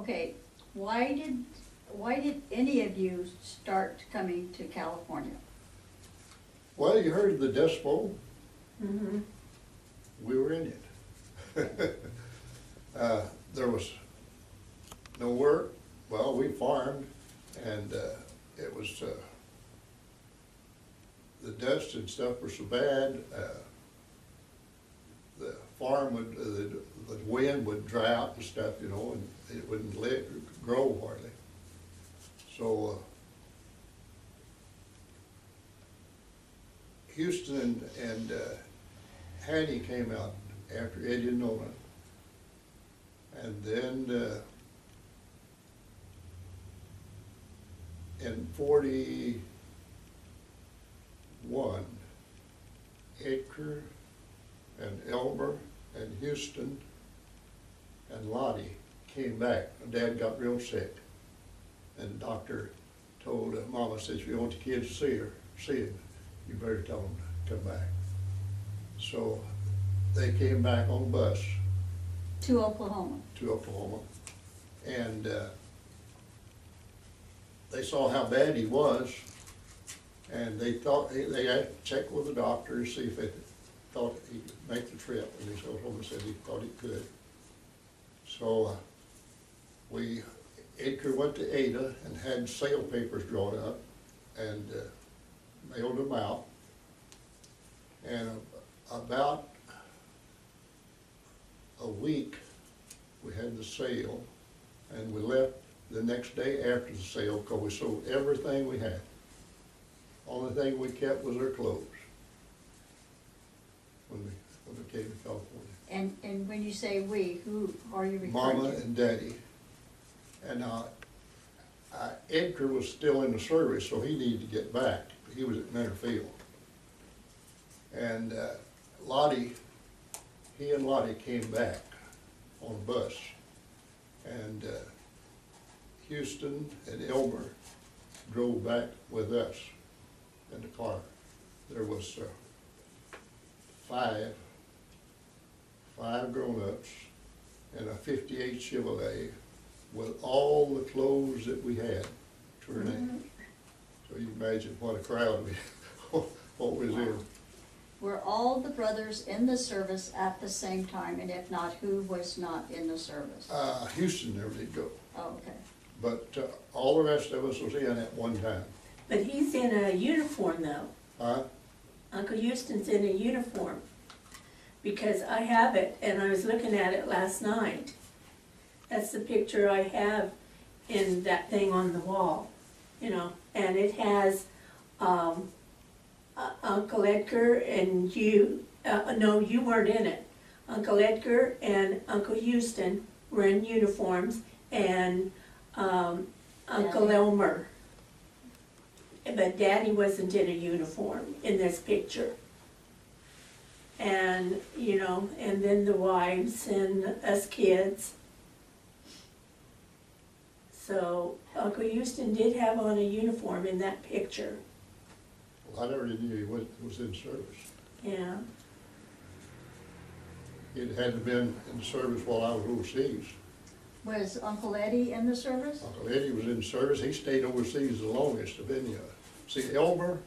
Okay, why did any of you start coming to California? Well, you heard of the Dust Bowl? Mm-hmm. We were in it. There was no work. Well, we farmed, and it was, the dust and stuff were so bad, the farm would, the wind would dry out and stuff, you know, and it wouldn't let it grow hardly. So, Houston and Hattie came out after Eddie and Nona. And then in 41, Edgar and Elmer and Houston and Lottie came back. Dad got real sick. And the doctor told Mama, says, if you want the kids to see him, you better tell them to come back. So they came back on a bus To Oklahoma? to Oklahoma, and they saw how bad he was, and they thought, they had to check with the doctor to see if they thought he could make the trip, and he Oklahoma said he thought he could. So Edgar went to Ada and had sale papers drawn up and mailed them out, and about a week we had the sale, and we left the next day after the sale because we sold everything we had. Only thing we kept was our clothes when we came to California. And when you say we, who are you referring to? Mama and Daddy. And Edgar was still in the service, so he needed to get back. He was at Mentorfield. And he and Lottie came back on a bus. And Houston and Elmer drove back with us in the car. There was five grown-ups and a '58 Chevrolet with all the clothes that we had to our name. So you imagine what a crowd what was in. Were all the brothers in the service at the same time, and if not, who was not in the service? Houston never did go, Oh, okay. but all the rest of us was in at one time. But he's in a uniform though. Uncle Houston's in a uniform. Because I have it, and I was looking at it last night. That's the picture I have in that thing on the wall, you know, and it has Uncle Edgar and you, no, you weren't in it. Uncle Edgar and Uncle Houston were in uniforms, and Uncle Elmer. But Daddy wasn't in a uniform in this picture. And, you know, and then the wives and us kids. So Uncle Houston did have on a uniform in that picture. Well, I never knew he was in service. Yeah. It hadn't been in service while I was overseas. Was Uncle Eddie in the service? Uncle Eddie was in service. He stayed overseas the longest of any of us. See, Elmer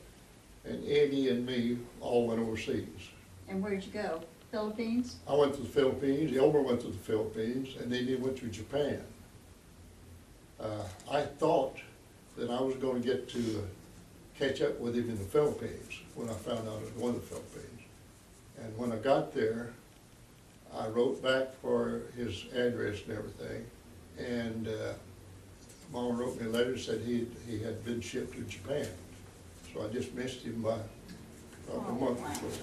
and Eddie and me all went overseas. And where'd you go? Philippines? I went to the Philippines, Elmer went to the Philippines, and then he went to Japan. I thought that I was going to get to catch up with him in the Philippines when I found out I was going to the Philippines. And when I got there, I wrote back for his address and everything, and Mama wrote me a letter that said he had been shipped to Japan. So I just missed him by a month or so.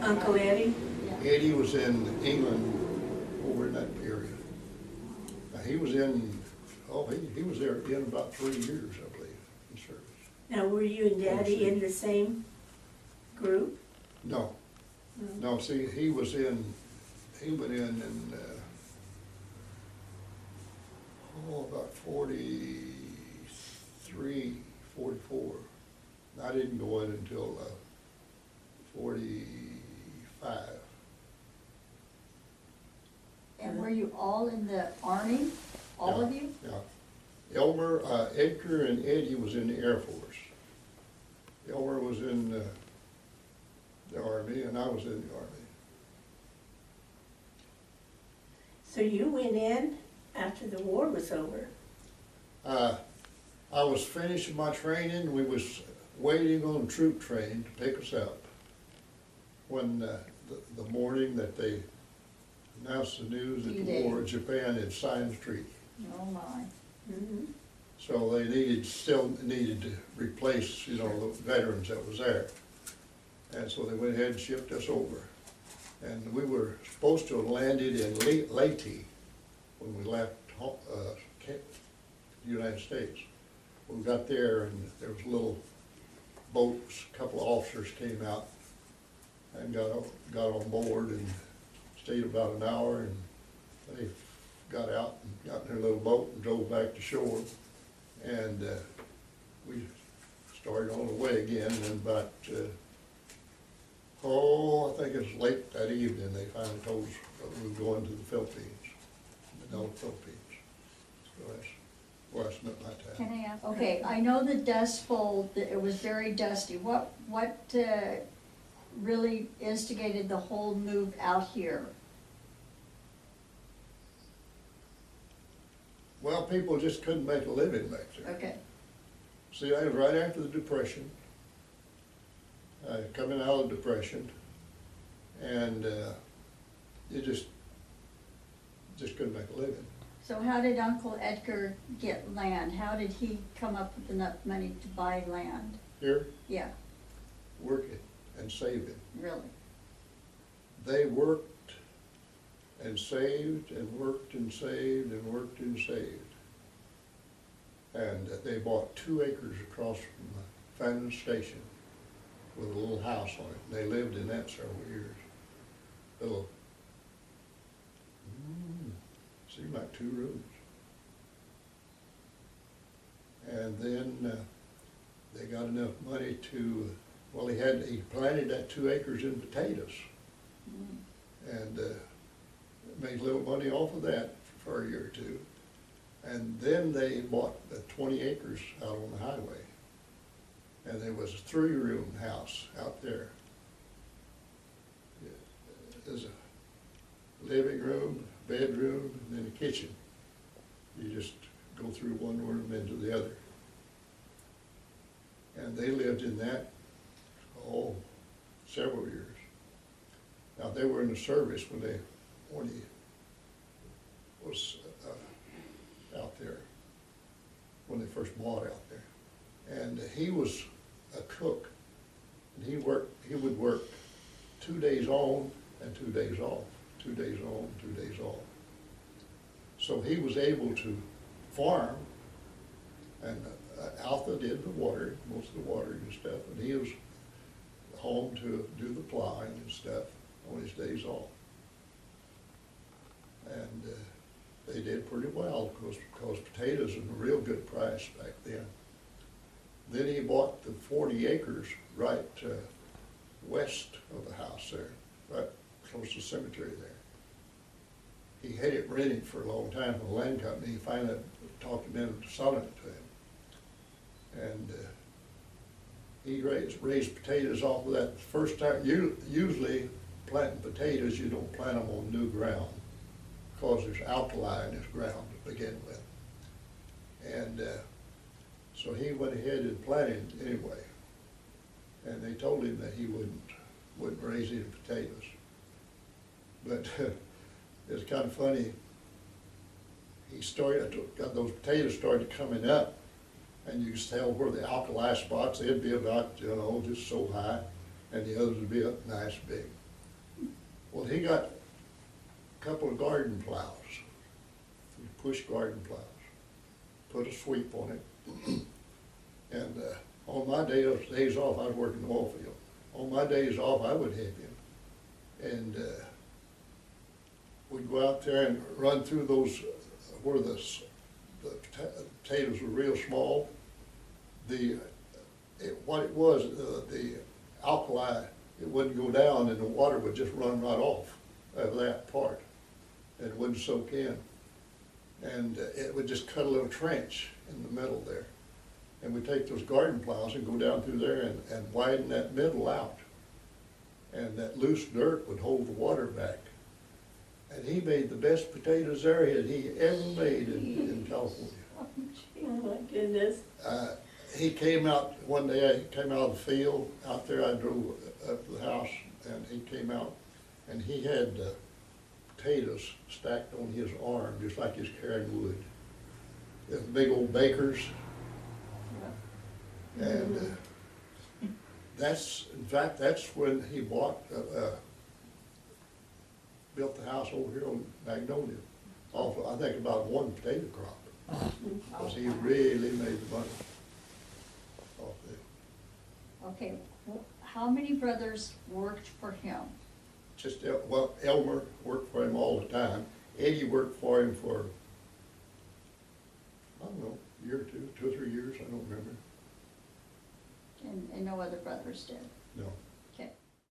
Uncle Eddie? Yeah. Eddie was in England over in that period. Now, he was in, he was there in about 3 years, I believe, in service. Now, were you and Daddy in the same group? No, no, see, he went in about 43, 44. I didn't go in until 45. And were you all in the Army? All of you? Yeah. Elmer, Edgar and Eddie was in the Air Force. Elmer was in the Army, and I was in the Army. So you went in after the war was over? I was finishing my training, we was waiting on troop train to pick us up when the morning that they announced the news that the D-Day. war, Japan had signed the treaty. Oh, my. Mhm. So they still needed to replace, you know, the veterans that was there. And so they went ahead and shipped us over. And we were supposed to have landed in Leyte when we left the United States. We got there and there was little boats, a couple of officers came out and got on board and stayed about an hour, and they got out and got in their little boat and drove back to shore. And we started on the way again, and about, I think it was late that evening, they finally told us that we were going to the Philippines, Manila, Philippines. So that's where I spent my time. Can I ask? Okay, I know the Dust Bowl, that it was very dusty. What really instigated the whole move out here? Well, people just couldn't make a living back there. Okay, See, I was right after the Depression, coming out of the Depression, and you just couldn't make a living. so how did Uncle Edgar get land? How did he come up with enough money to buy land? Here, Yeah, working and saving. really. They worked and saved and worked and saved and worked and saved. And they bought 2 acres across from Fannin Station with a little house on it. And they lived in that several years. Little, seemed like 2 rooms. And then they got enough money to, well, he planted that 2 acres in potatoes. And made a little money off of that for a year or two. And then they bought the 20 acres out on the highway. And there was a 3-room house out there. There's a living room, bedroom, and then a kitchen. You just go through one room into the other. And they lived in that, several years. Now, they were in the service when he was out there, when they first bought out there. And he was a cook, and he would work 2 days on and 2 days off, 2 days on, 2 days off. So he was able to farm, and Alpha did the watering, most of the watering and stuff, and he was home to do the plowing and stuff on his days off. And they did pretty well because potatoes were a real good price back then. Then he bought the 40 acres right west of the house there, right close to the cemetery there. He had it rented for a long time from the land company. He finally talked him into selling it to him. And he raised potatoes off of that first time. Usually planting potatoes, you don't plant them on new ground because there's alkali in this ground to begin with. And so he went ahead and planted anyway. And they told him that he wouldn't raise any potatoes. But it's kind of funny. Got those potatoes started coming up, and you could tell where the alkali spots, they'd be about, just so high, and the others would be up nice big. Well, he got a couple of garden plows, push garden plows, put a sweep on it. And on my days off, I was working in the oil field. On my days off, I would help him. And we'd go out there and run through those, where the potatoes were real small. The alkali, it wouldn't go down and the water would just run right off of that part. And it wouldn't soak in. And it would just cut a little trench in the middle there. And we'd take those garden plows and go down through there and widen that middle out. And that loose dirt would hold the water back. And he made the best potatoes there he ever made in California. Oh my goodness. He came out, one day I came out of the field, out there, I drove up to the house, and he came out, and he had potatoes stacked on his arm, just like he's carrying wood. They're big old bakers, and that's, in fact, that's when he bought, built the house over here on Magnolia, off, I think about one potato crop, because he really made the money off there. Okay, how many brothers worked for him? Just, well, Elmer worked for him all the time. Eddie worked for him for, I don't know, a year or two or 3 years, I don't remember. And no other brothers did? No.